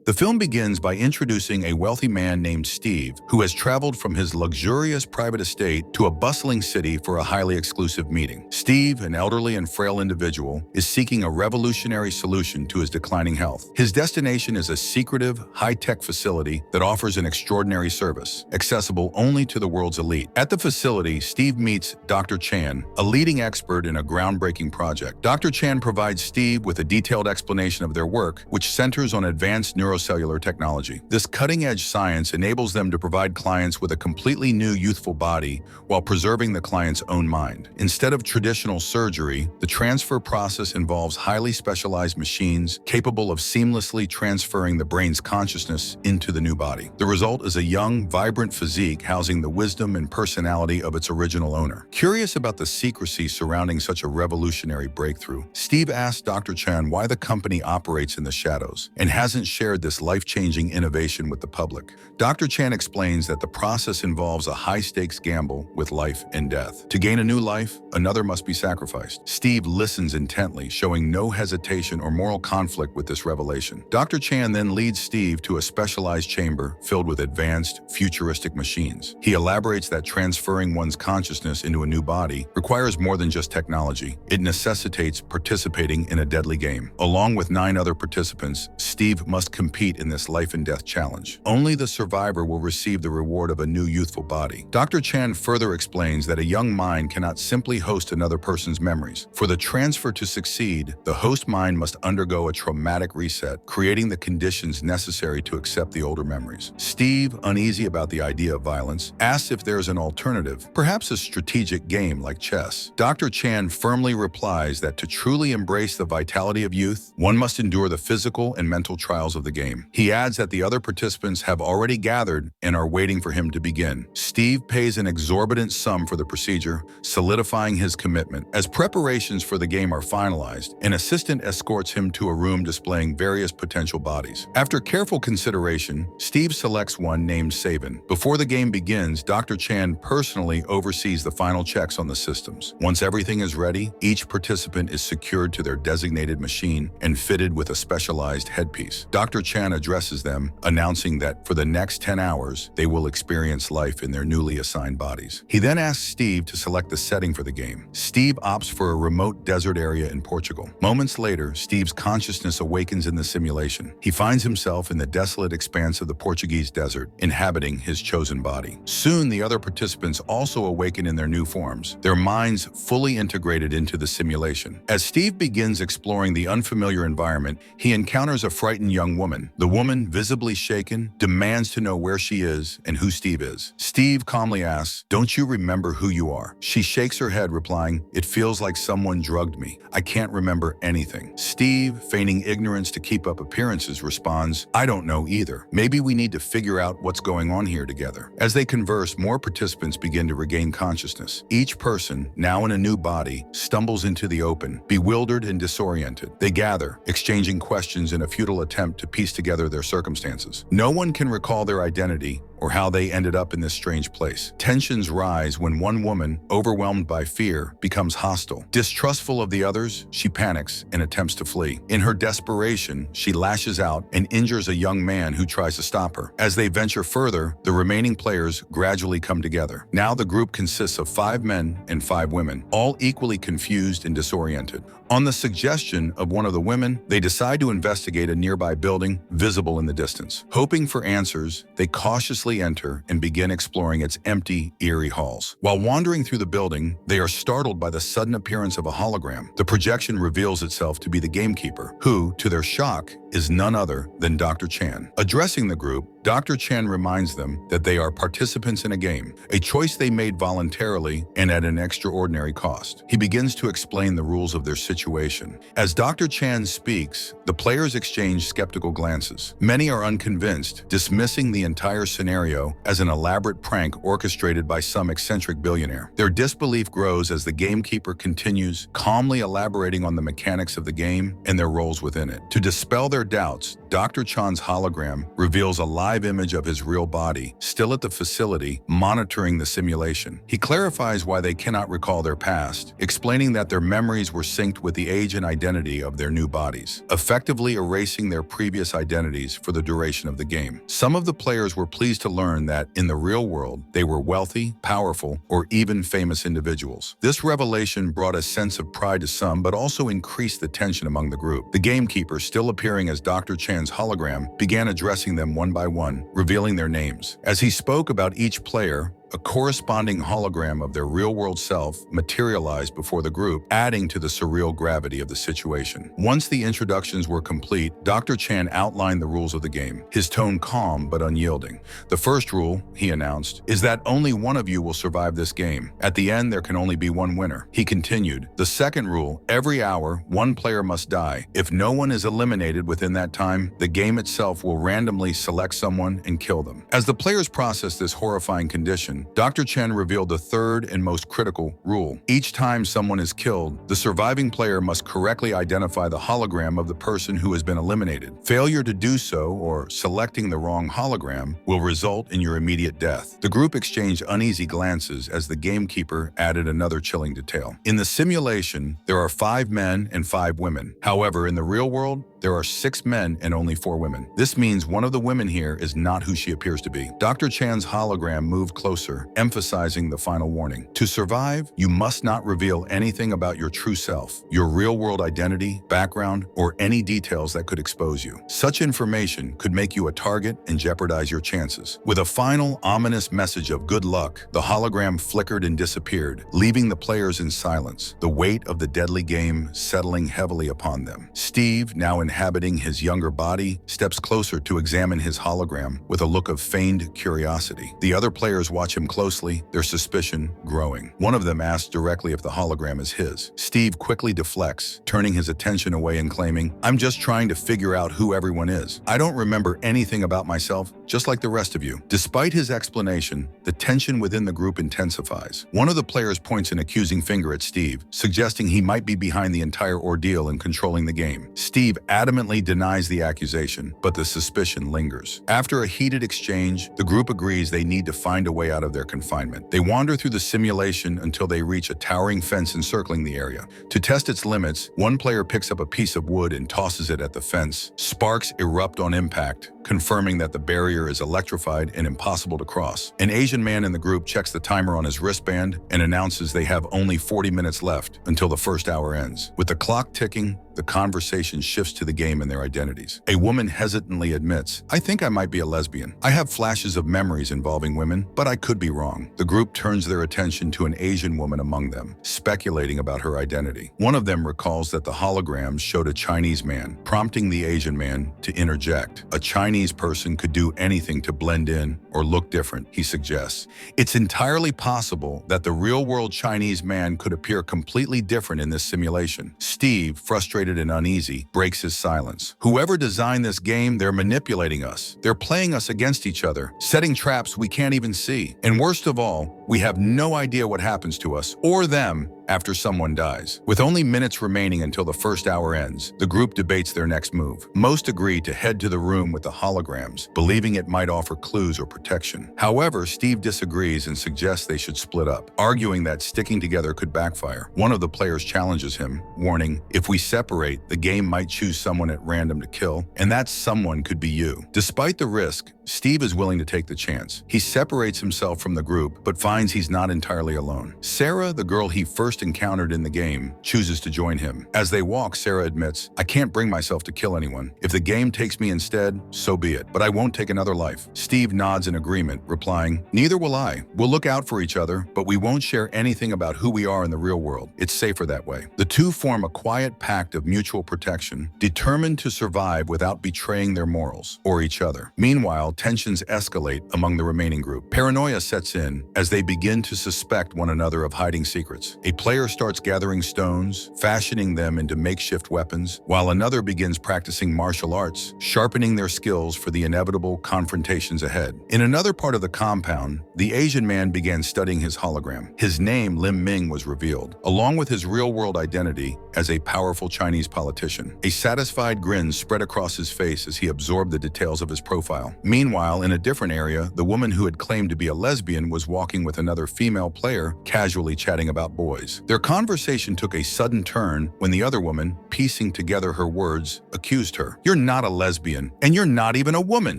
The film begins by introducing a wealthy man named Steve, who has traveled from his luxurious private estate to a bustling city for a highly exclusive meeting. Steve, an elderly and frail individual, is seeking a revolutionary solution to his declining health. His destination is a secretive, high-tech facility that offers an extraordinary service, accessible only to the world's elite. At the facility, Steve meets Dr. Chan, a leading expert in a groundbreaking project. Dr. Chan provides Steve with a detailed explanation of their work, which centers on advanced neurocellular technology. This cutting-edge science enables them to provide clients with a completely new youthful body while preserving the client's own mind. Instead of traditional surgery, the transfer process involves highly specialized machines capable of seamlessly transferring the brain's consciousness into the new body. The result is a young, vibrant physique housing the wisdom and personality of its original owner. Curious about the secrecy surrounding such a revolutionary breakthrough, Steve asks Dr. Chan why the company operates in the shadows and hasn't shared this life-changing innovation with the public. Dr. Chan explains that the process involves a high-stakes gamble with life and death. To gain a new life, another must be sacrificed. Steve listens intently, showing no hesitation or moral conflict with this revelation. Dr. Chan then leads Steve to a specialized chamber filled with advanced, futuristic machines. He elaborates that transferring one's consciousness into a new body requires more than just technology. It necessitates participating in a deadly game. Along with 9 other participants, Steve must compete in this life-and-death challenge. Only the survivor will receive the reward of a new youthful body. Dr. Chan further explains that a young mind cannot simply host another person's memories. For the transfer to succeed, the host mind must undergo a traumatic reset, creating the conditions necessary to accept the older memories. Steve, uneasy about the idea of violence, asks if there's an alternative, perhaps a strategic game like chess. Dr. Chan firmly replies that to truly embrace the vitality of youth, one must endure the physical and mental trials of the game. He adds that the other participants have already gathered and are waiting for him to begin. Steve pays an exorbitant sum for the procedure, solidifying his commitment. As preparations for the game are finalized, an assistant escorts him to a room displaying various potential bodies. After careful consideration, Steve selects one named Savin. Before the game begins, Dr. Chan personally oversees the final checks on the systems. Once everything is ready, each participant is secured to their designated machine and fitted with a specialized headpiece. Dr. Chan addresses them, announcing that for the next 10 hours, they will experience life in their newly assigned bodies. He then asks Steve to select the setting for the game. Steve opts for a remote desert area in Portugal. Moments later, Steve's consciousness awakens in the simulation. He finds himself in the desolate expanse of the Portuguese desert, inhabiting his chosen body. Soon, the other participants also awaken in their new forms, their minds fully integrated into the simulation. As Steve begins exploring the unfamiliar environment, he encounters a frightened young woman. The woman, visibly shaken, demands to know where she is and who Steve is. Steve calmly asks, "Don't you remember who you are?" She shakes her head, replying, "It feels like someone drugged me. I can't remember anything." Steve, feigning ignorance to keep up appearances, responds, "I don't know either. Maybe we need to figure out what's going on here together." As they converse, more participants begin to regain consciousness. Each person, now in a new body, stumbles into the open, bewildered and disoriented. They gather, exchanging questions in a futile attempt to piece together their circumstances. No one can recall their identity or how they ended up in this strange place. Tensions rise when one woman, overwhelmed by fear, becomes hostile. Distrustful of the others, she panics and attempts to flee. In her desperation, she lashes out and injures a young man who tries to stop her. As they venture further, the remaining players gradually come together. Now the group consists of 5 men and 5 women, all equally confused and disoriented. On the suggestion of one of the women, they decide to investigate a nearby building visible in the distance. Hoping for answers, they cautiously enter and begin exploring its empty, eerie halls. While wandering through the building, they are startled by the sudden appearance of a hologram. The projection reveals itself to be the gamekeeper, who, to their shock, is none other than Dr. Chan. Addressing the group, Dr. Chan reminds them that they are participants in a game, a choice they made voluntarily and at an extraordinary cost. He begins to explain the rules of their situation. As Dr. Chan speaks, the players exchange skeptical glances. Many are unconvinced, dismissing the entire scenario scenario as an elaborate prank orchestrated by some eccentric billionaire. Their disbelief grows as the gamekeeper continues, calmly elaborating on the mechanics of the game and their roles within it. To dispel their doubts, Dr. Chan's hologram reveals a live image of his real body, still at the facility, monitoring the simulation. He clarifies why they cannot recall their past, explaining that their memories were synced with the age and identity of their new bodies, effectively erasing their previous identities for the duration of the game. Some of the players were pleased to learn that, in the real world, they were wealthy, powerful, or even famous individuals. This revelation brought a sense of pride to some, but also increased the tension among the group. The gamekeeper, still appearing as Dr. Chan's hologram, began addressing them one by one, revealing their names. As he spoke about each player, a corresponding hologram of their real-world self materialized before the group, adding to the surreal gravity of the situation. Once the introductions were complete, Dr. Chan outlined the rules of the game, his tone calm but unyielding. The first rule, he announced, is that only one of you will survive this game. At the end, there can only be one winner. He continued, the second rule, every hour, one player must die. If no one is eliminated within that time, the game itself will randomly select someone and kill them. As the players processed this horrifying condition, Dr. Chen revealed the third and most critical rule. Each time someone is killed, the surviving player must correctly identify the hologram of the person who has been eliminated. Failure to do so, or selecting the wrong hologram, will result in your immediate death. The group exchanged uneasy glances as the gamekeeper added another chilling detail. In the simulation, there are 5 men and 5 women. However, in the real world, there are 6 men and only 4 women. This means one of the women here is not who she appears to be. Dr. Chan's hologram moved closer, emphasizing the final warning. To survive, you must not reveal anything about your true self, your real-world identity, background, or any details that could expose you. Such information could make you a target and jeopardize your chances. With a final, ominous message of good luck, the hologram flickered and disappeared, leaving the players in silence, the weight of the deadly game settling heavily upon them. Steve, now inhabiting his younger body, steps closer to examine his hologram with a look of feigned curiosity. The other players watch him closely, their suspicion growing. One of them asks directly if the hologram is his. Steve quickly deflects, turning his attention away and claiming, "I'm just trying to figure out who everyone is. I don't remember anything about myself, just like the rest of you." Despite his explanation, the tension within the group intensifies. One of the players points an accusing finger at Steve, suggesting he might be behind the entire ordeal and controlling the game. Steve adamantly denies the accusation, but the suspicion lingers. After a heated exchange, the group agrees they need to find a way out of their confinement. They wander through the simulation until they reach a towering fence encircling the area. To test its limits, one player picks up a piece of wood and tosses it at the fence. Sparks erupt on impact, confirming that the barrier is electrified and impossible to cross. An Asian man in the group checks the timer on his wristband and announces they have only 40 minutes left until the first hour ends. With the clock ticking, the conversation shifts to the game and their identities. A woman hesitantly admits, "I think I might be a lesbian. I have flashes of memories involving women, but I could be wrong." The group turns their attention to an Asian woman among them, speculating about her identity. One of them recalls that the holograms showed a Chinese man, prompting the Asian man to interject. A Chinese person could do anything to blend in or look different, he suggests. It's entirely possible that the real-world Chinese man could appear completely different in this simulation. Steve, frustrated and uneasy, breaks his silence. "Whoever designed this game, they're manipulating us. They're playing us against each other, setting traps we can't even see. And worst of all, we have no idea what happens to us, or them, after someone dies." With only minutes remaining until the first hour ends, the group debates their next move. Most agree to head to the room with the holograms, believing it might offer clues or protection. However, Steve disagrees and suggests they should split up, arguing that sticking together could backfire. One of the players challenges him, warning, "If we separate, the game might choose someone at random to kill, and that someone could be you." Despite the risk, Steve is willing to take the chance. He separates himself from the group, but finds he's not entirely alone. Sarah, the girl he first encountered in the game, chooses to join him. As they walk, Sarah admits, "I can't bring myself to kill anyone. If the game takes me instead, so be it. But I won't take another life." Steve nods in agreement, replying, "Neither will I. We'll look out for each other, but we won't share anything about who we are in the real world. It's safer that way." The two form a quiet pact of mutual protection, determined to survive without betraying their morals or each other. Meanwhile, tensions escalate among the remaining group. Paranoia sets in as they begin to suspect one another of hiding secrets. A player starts gathering stones, fashioning them into makeshift weapons, while another begins practicing martial arts, sharpening their skills for the inevitable confrontations ahead. In another part of the compound, the Asian man began studying his hologram. His name, Lim Ming, was revealed, along with his real-world identity as a powerful Chinese politician. A satisfied grin spread across his face as he absorbed the details of his profile. Meanwhile, in a different area, the woman who had claimed to be a lesbian was walking with another female player, casually chatting about boys. Their conversation took a sudden turn when the other woman, piecing together her words, accused her. "You're not a lesbian, and you're not even a woman,"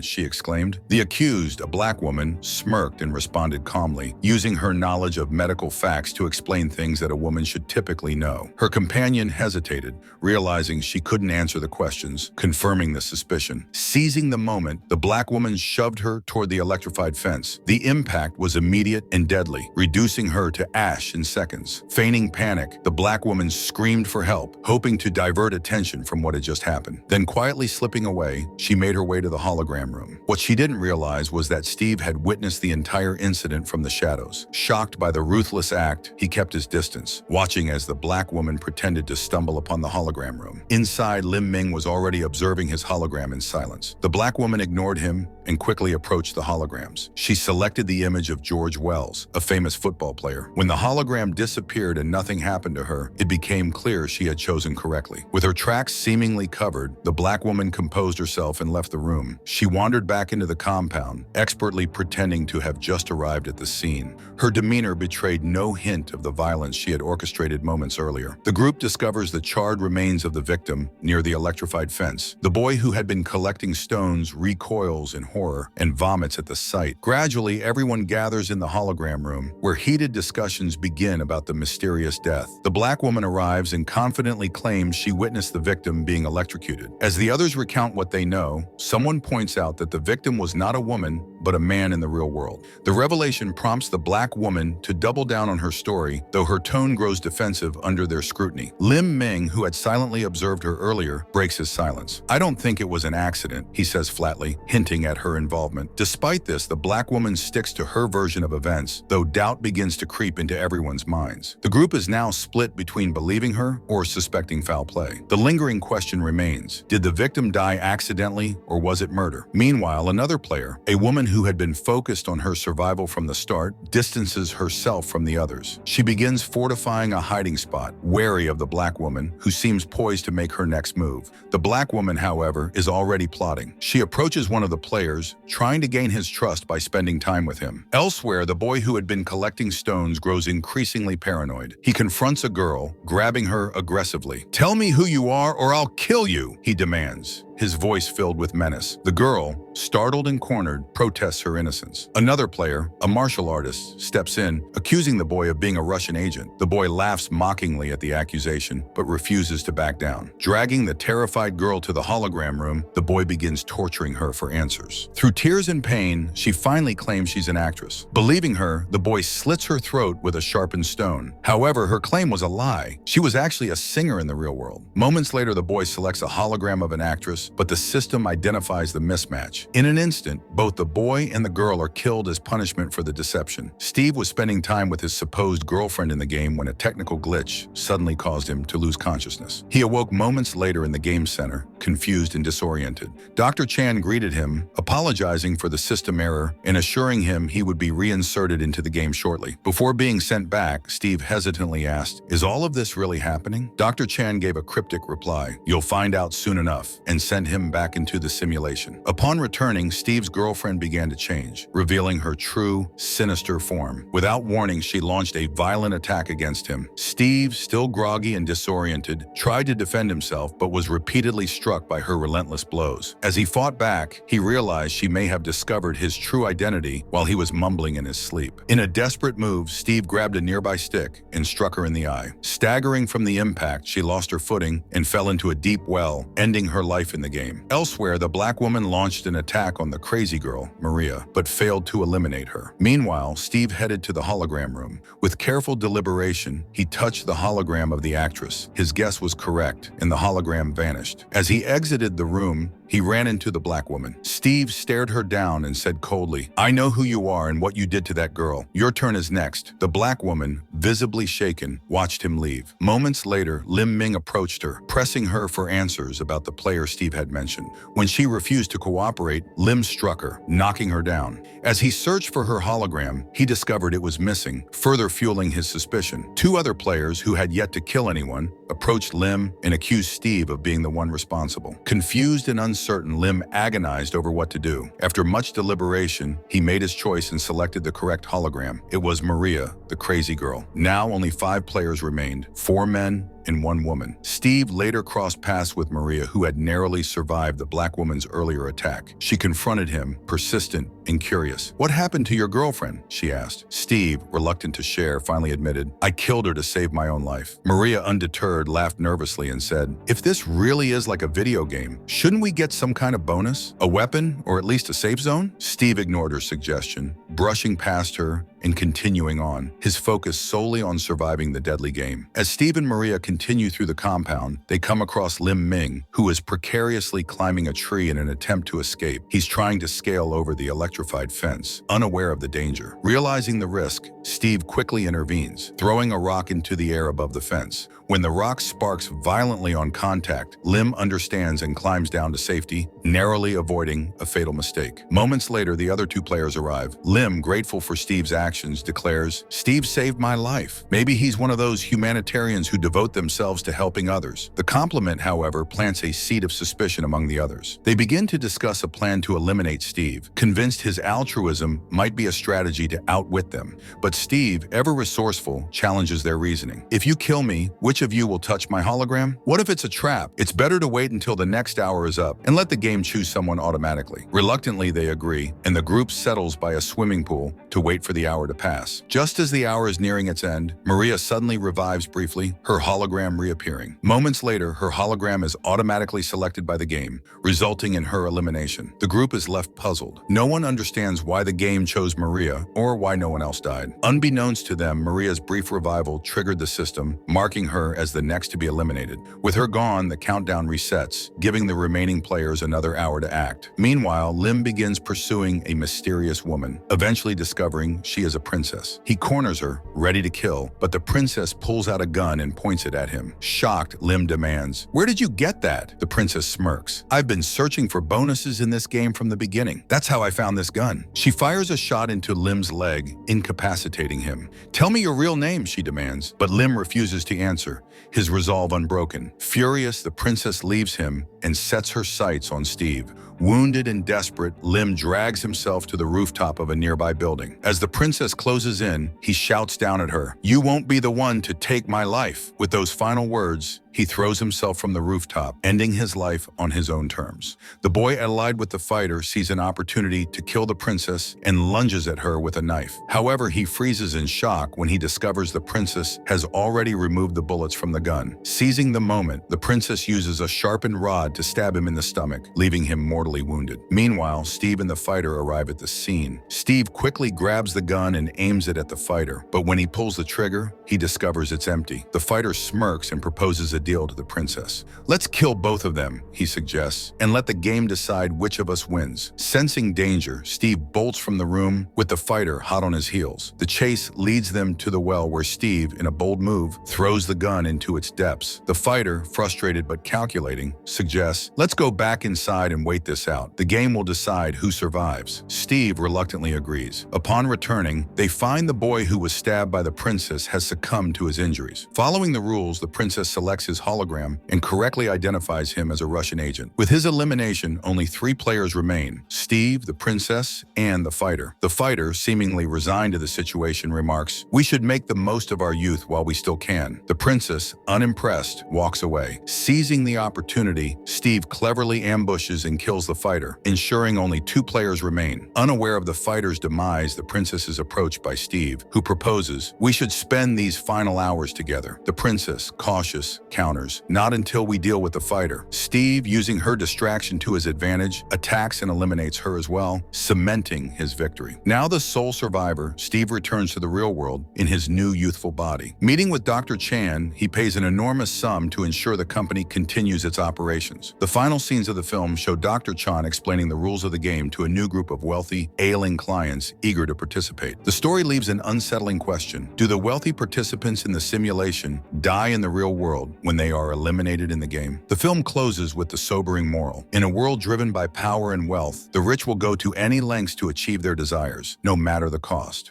she exclaimed. The accused, a black woman, smirked and responded calmly, using her knowledge of medical facts to explain things that a woman should typically know. Her companion hesitated, realizing she couldn't answer the questions, confirming the suspicion. Seizing the moment, the black woman shoved her toward the electrified fence. The impact was immediate and deadly, reducing her to ash in seconds. Feigning panic, the black woman screamed for help, hoping to divert attention from what had just happened. Then quietly slipping away, she made her way to the hologram room. What she didn't realize was that Steve had witnessed the entire incident from the shadows. Shocked by the ruthless act, he kept his distance, watching as the black woman pretended to stumble upon the hologram room. Inside, Lim Ming was already observing his hologram in silence. The black woman ignored him and quickly approached the holograms. She selected the image of George Wells, a famous football player. When the hologram disappeared and nothing happened to her, it became clear she had chosen correctly. With her tracks seemingly covered, the black woman composed herself and left the room. She wandered back into the compound, expertly pretending to have just arrived at the scene. Her demeanor betrayed no hint of the violence she had orchestrated moments earlier. The group discovers the charred remains of the victim near the electrified fence. The boy who had been collecting stones recoils in horror and vomits at the sight. Gradually, everyone gathers in the hologram room, where heated discussions begin about the mysterious death. The black woman arrives and confidently claims she witnessed the victim being electrocuted. As the others recount what they know, someone points out that the victim was not a woman, but a man in the real world. The revelation prompts the black woman to double down on her story, though her tone grows defensive under their scrutiny. Lim Ming, who had silently observed her earlier, breaks his silence. "I don't think it was an accident," he says flatly, hinting at her involvement. Despite this, the black woman sticks to her version of events, though doubt begins to creep into everyone's minds. The group is now split between believing her or suspecting foul play. The lingering question remains: did the victim die accidentally or was it murder? Meanwhile, another player, a woman who had been focused on her survival from the start, distances herself from the others. She begins fortifying a hiding spot, wary of the black woman, who seems poised to make her next move. The black woman, however, is already plotting. She approaches one of the players, trying to gain his trust by spending time with him. Elsewhere, the boy who had been collecting stones grows increasingly paranoid. He confronts a girl, grabbing her aggressively. "Tell me who you are or I'll kill you," he demands, his voice filled with menace. The girl, startled and cornered, protests her innocence. Another player, a martial artist, steps in, accusing the boy of being a Russian agent. The boy laughs mockingly at the accusation, but refuses to back down. Dragging the terrified girl to the hologram room, the boy begins torturing her for answers. Through tears and pain, she finally claims she's an actress. Believing her, the boy slits her throat with a sharpened stone. However, her claim was a lie. She was actually a singer in the real world. Moments later, the boy selects a hologram of an actress, but the system identifies the mismatch. In an instant, both the boy and the girl are killed as punishment for the deception. Steve was spending time with his supposed girlfriend in the game when a technical glitch suddenly caused him to lose consciousness. He awoke moments later in the game center, confused and disoriented. Dr. Chan greeted him, apologizing for the system error and assuring him he would be reinserted into the game shortly. Before being sent back, Steve hesitantly asked, "Is all of this really happening?" Dr. Chan gave a cryptic reply, "You'll find out soon enough," and sent him back into the simulation. Upon returning, Steve's girlfriend began to change, revealing her true, sinister form. Without warning, she launched a violent attack against him. Steve, still groggy and disoriented, tried to defend himself but was repeatedly struck by her relentless blows. As he fought back, he realized she may have discovered his true identity while he was mumbling in his sleep. In a desperate move, Steve grabbed a nearby stick and struck her in the eye. Staggering from the impact, she lost her footing and fell into a deep well, ending her life in the game. Elsewhere, the black woman launched an attack on the crazy girl, Maria, but failed to eliminate her. Meanwhile, Steve headed to the hologram room. With careful deliberation, he touched the hologram of the actress. His guess was correct, and the hologram vanished. As he exited the room, He ran into the black woman. Steve stared her down and said coldly, "I know who you are and what you did to that girl. Your turn is next." The black woman, visibly shaken, watched him leave. Moments later, Lim Ming approached her, pressing her for answers about the player Steve had mentioned. When she refused to cooperate, Lim struck her, knocking her down. As he searched for her hologram, he discovered it was missing, further fueling his suspicion. Two other players who had yet to kill anyone approached Lim and accused Steve of being the one responsible. Confused and uncertain, Lim agonized over what to do. After much deliberation, he made his choice and selected the correct hologram. It was Maria, the crazy girl. Now only 5 players remained, 4 men and 1 woman. Steve later crossed paths with Maria, who had narrowly survived the black woman's earlier attack. She confronted him, persistent and curious. "What happened to your girlfriend?" she asked. Steve, reluctant to share, finally admitted, "I killed her to save my own life." Maria, undeterred, laughed nervously and said, "If this really is like a video game, shouldn't we get some kind of bonus? A weapon, or at least a safe zone?" Steve ignored her suggestion, brushing past her and continuing on, his focus solely on surviving the deadly game. As Steve and Maria continue through the compound, they come across Lim Ming, who is precariously climbing a tree in an attempt to escape. He's trying to scale over the electrified fence, unaware of the danger. Realizing the risk, Steve quickly intervenes, throwing a rock into the air above the fence. When the rock sparks violently on contact, Lim understands and climbs down to safety, narrowly avoiding a fatal mistake. Moments later, the other 2 players arrive. Lim, grateful for Steve's actions, declares, "Steve saved my life. Maybe he's one of those humanitarians who devote themselves to helping others." The compliment, however, plants a seed of suspicion among the others. They begin to discuss a plan to eliminate Steve, convinced his altruism might be a strategy to outwit them. But Steve, ever resourceful, challenges their reasoning. "If you kill me, which of you will touch my hologram? What if it's a trap? It's better to wait until the next hour is up and let the game choose someone automatically." Reluctantly, they agree, and the group settles by a swimming pool to wait for the hour to pass. Just as the hour is nearing its end, Maria suddenly revives briefly, her hologram reappearing. Moments later, her hologram is automatically selected by the game, resulting in her elimination. The group is left puzzled. No one understands why the game chose Maria or why no one else died. Unbeknownst to them, Maria's brief revival triggered the system, marking her as the next to be eliminated. With her gone, the countdown resets, giving the remaining players another hour to act. Meanwhile, Lim begins pursuing a mysterious woman, eventually discovering she is a princess. He corners her, ready to kill, but the princess pulls out a gun and points it at him. Shocked, Lim demands, "Where did you get that?" The princess smirks, "I've been searching for bonuses in this game from the beginning. That's how I found this gun." She fires a shot into Lim's leg, incapacitating him. "Tell me your real name," she demands, but Lim refuses to answer, his resolve unbroken. Furious, the princess leaves him and sets her sights on Steve. Wounded and desperate, Lim drags himself to the rooftop of a nearby building. As the princess closes in, he shouts down at her, "You won't be the one to take my life." With those final words, he throws himself from the rooftop, ending his life on his own terms. The boy allied with the fighter sees an opportunity to kill the princess and lunges at her with a knife. However, he freezes in shock when he discovers the princess has already removed the bullets from the gun. Seizing the moment, the princess uses a sharpened rod to stab him in the stomach, leaving him mortally wounded. Meanwhile, Steve and the fighter arrive at the scene. Steve quickly grabs the gun and aims it at the fighter, but when he pulls the trigger, he discovers it's empty. The fighter smirks and proposes a deal to the princess. "Let's kill both of them," he suggests, "and let the game decide which of us wins." Sensing danger, Steve bolts from the room with the fighter hot on his heels. The chase leads them to the well where Steve, in a bold move, throws the gun into its depths. The fighter, frustrated but calculating, suggests, "Let's go back inside and wait this out. The game will decide who survives." Steve reluctantly agrees. Upon returning, they find the boy who was stabbed by the princess has succumbed to his injuries. Following the rules, the princess selects his hologram and correctly identifies him as a Russian agent. With his elimination, only 3 players remain: Steve, the princess, and the fighter. The fighter, seemingly resigned to the situation, remarks, "We should make the most of our youth while we still can." The princess, unimpressed, walks away. Seizing the opportunity, Steve cleverly ambushes and kills the fighter, ensuring only 2 players remain. Unaware of the fighter's demise, the princess is approached by Steve, who proposes, "We should spend these final hours together." The princess, cautious, counters, "Not until we deal with the fighter." Steve, using her distraction to his advantage, attacks and eliminates her as well, cementing his victory. Now the sole survivor, Steve returns to the real world in his new youthful body. Meeting with Dr. Chan, he pays an enormous sum to ensure the company continues its operations. The final scenes of the film show Dr. Chan explaining the rules of the game to a new group of wealthy, ailing clients eager to participate. The story leaves an unsettling question. Do the wealthy participants in the simulation die in the real world when they are eliminated in the game? The film closes with the sobering moral. In a world driven by power and wealth, the rich will go to any lengths to achieve their desires, no matter the cost.